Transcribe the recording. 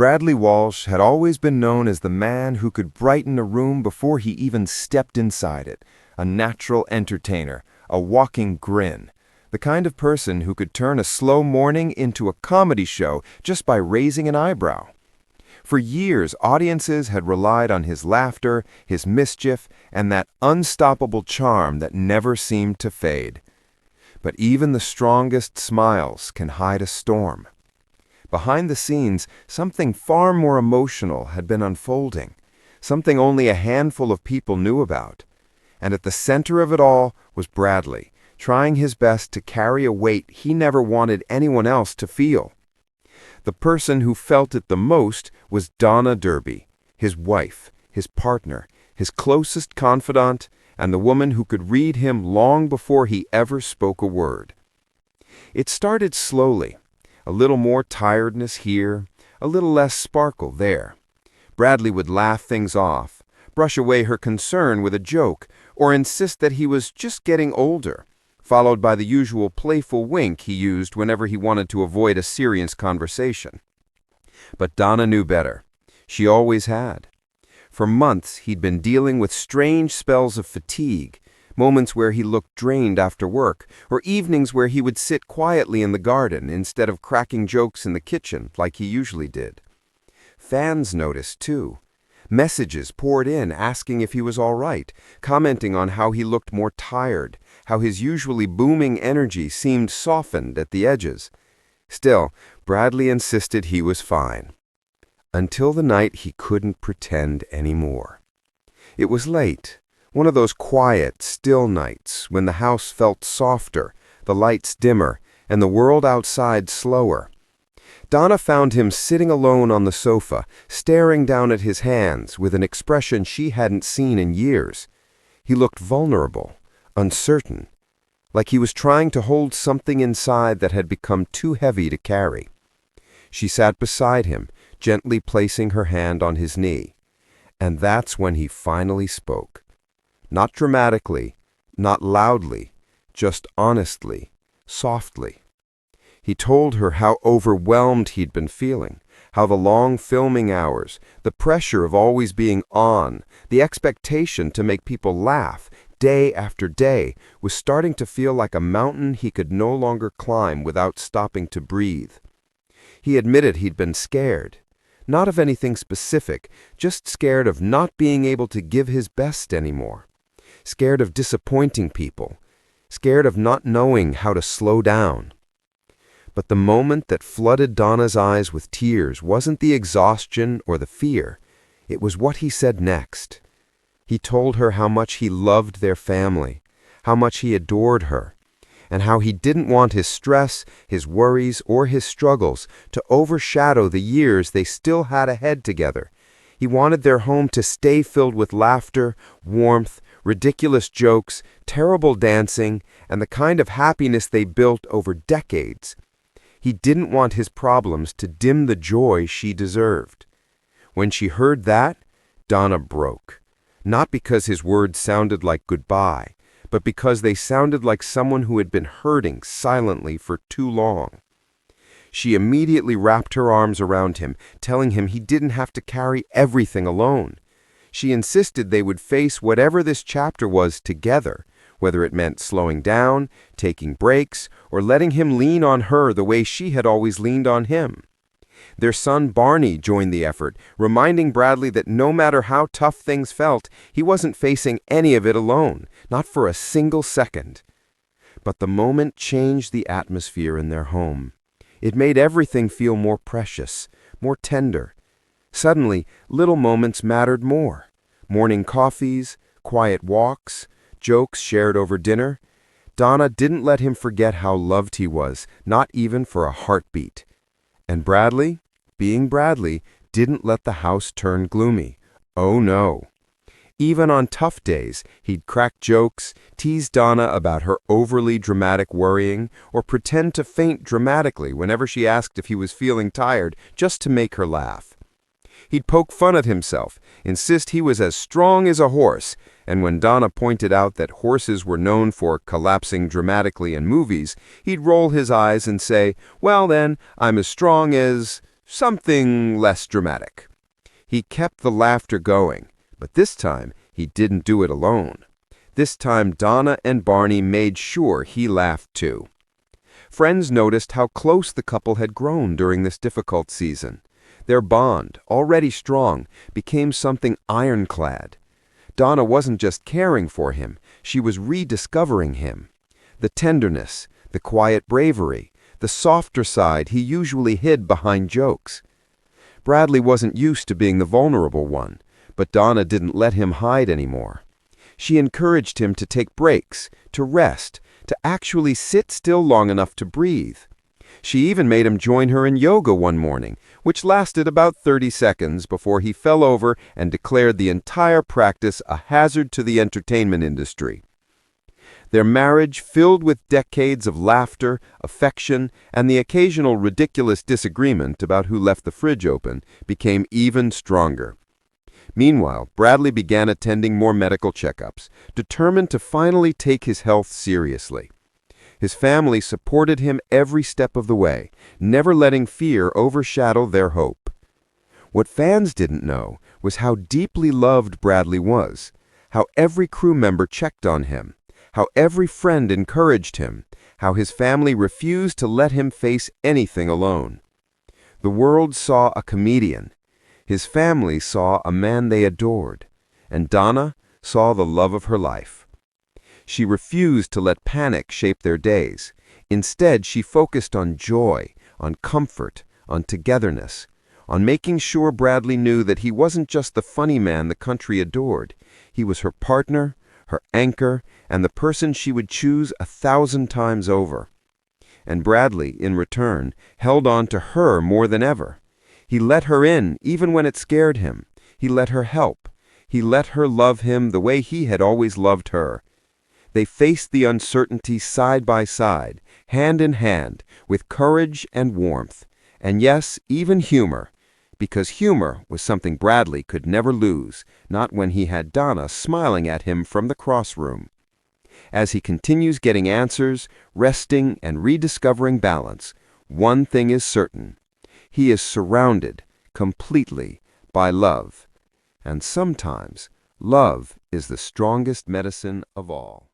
Bradley Walsh had always been known as the man who could brighten a room before he even stepped inside it, a natural entertainer, a walking grin, the kind of person who could turn a slow morning into a comedy show just by raising an eyebrow. For years, audiences had relied on his laughter, his mischief, and that unstoppable charm that never seemed to fade. But even the strongest smiles can hide a storm. Behind the scenes, something far more emotional had been unfolding, something only a handful of people knew about. And at the center of it all was Bradley, trying his best to carry a weight he never wanted anyone else to feel. The person who felt it the most was Donna Derby, his wife, his partner, his closest confidant, and the woman who could read him long before he ever spoke a word. It started slowly. A little more tiredness here, a little less sparkle there. Bradley would laugh things off, brush away her concern with a joke, or insist that he was just getting older, followed by the usual playful wink he used whenever he wanted to avoid a serious conversation. But Donna knew better. She always had. For months, he'd been dealing with strange spells of fatigue, moments where he looked drained after work, or evenings where he would sit quietly in the garden instead of cracking jokes in the kitchen like he usually did. Fans noticed, too. Messages poured in asking if he was all right, commenting on how he looked more tired, how his usually booming energy seemed softened at the edges. Still, Bradley insisted he was fine. Until the night he couldn't pretend anymore. It was late. One of those quiet, still nights when the house felt softer, the lights dimmer, and the world outside slower. Donna found him sitting alone on the sofa, staring down at his hands with an expression she hadn't seen in years. He looked vulnerable, uncertain, like he was trying to hold something inside that had become too heavy to carry. She sat beside him, gently placing her hand on his knee. And that's when he finally spoke. Not dramatically, not loudly, just honestly, softly. He told her how overwhelmed he'd been feeling, how the long filming hours, the pressure of always being on, the expectation to make people laugh day after day was starting to feel like a mountain he could no longer climb without stopping to breathe. He admitted he'd been scared, not of anything specific, just scared of not being able to give his best anymore. Scared of disappointing people, scared of not knowing how to slow down. But the moment that flooded Donna's eyes with tears wasn't the exhaustion or the fear. It was what he said next. He told her how much he loved their family, how much he adored her, and how he didn't want his stress, his worries, or his struggles to overshadow the years they still had ahead together. He wanted their home to stay filled with laughter, warmth, ridiculous jokes, terrible dancing, and the kind of happiness they built over decades. He didn't want his problems to dim the joy she deserved. When she heard that, Donna broke. Not because his words sounded like goodbye, but because they sounded like someone who had been hurting silently for too long. She immediately wrapped her arms around him, telling him he didn't have to carry everything alone. She insisted they would face whatever this chapter was together, whether it meant slowing down, taking breaks, or letting him lean on her the way she had always leaned on him. Their son Barney joined the effort, reminding Bradley that no matter how tough things felt, he wasn't facing any of it alone, not for a single second. But the moment changed the atmosphere in their home. It made everything feel more precious, more tender. Suddenly, little moments mattered more. Morning coffees, quiet walks, jokes shared over dinner. Donna didn't let him forget how loved he was, not even for a heartbeat. And Bradley, being Bradley, didn't let the house turn gloomy. Oh no. Even on tough days, he'd crack jokes, tease Donna about her overly dramatic worrying, or pretend to faint dramatically whenever she asked if he was feeling tired, just to make her laugh. He'd poke fun at himself, insist he was as strong as a horse, and when Donna pointed out that horses were known for collapsing dramatically in movies, he'd roll his eyes and say, "Well then, I'm as strong as something less dramatic. He kept the laughter going, but this time he didn't do it alone. This time Donna and Barney made sure he laughed too. Friends noticed how close the couple had grown during this difficult season. Their bond, already strong, became something ironclad. Donna wasn't just caring for him, she was rediscovering him. The tenderness, the quiet bravery, the softer side he usually hid behind jokes. Bradley wasn't used to being the vulnerable one, but Donna didn't let him hide anymore. She encouraged him to take breaks, to rest, to actually sit still long enough to breathe. She even made him join her in yoga one morning, which lasted about 30 seconds before he fell over and declared the entire practice a hazard to the entertainment industry. Their marriage, filled with decades of laughter, affection, and the occasional ridiculous disagreement about who left the fridge open, became even stronger. Meanwhile, Bradley began attending more medical checkups, determined to finally take his health seriously. His family supported him every step of the way, never letting fear overshadow their hope. What fans didn't know was how deeply loved Bradley was, how every crew member checked on him, how every friend encouraged him, how his family refused to let him face anything alone. The world saw a comedian. His family saw a man they adored, and Donna saw the love of her life. She refused to let panic shape their days. Instead, she focused on joy, on comfort, on togetherness, on making sure Bradley knew that he wasn't just the funny man the country adored. He was her partner, her anchor, and the person she would choose 1,000 times over. And Bradley, in return, held on to her more than ever. He let her in even when it scared him. He let her help. He let her love him the way he had always loved her. They faced the uncertainty side by side, hand in hand, with courage and warmth, and yes, even humor, because humor was something Bradley could never lose, not when he had Donna smiling at him from the crossroom. As he continues getting answers, resting, and rediscovering balance, one thing is certain. He is surrounded, completely, by love. And sometimes, love is the strongest medicine of all.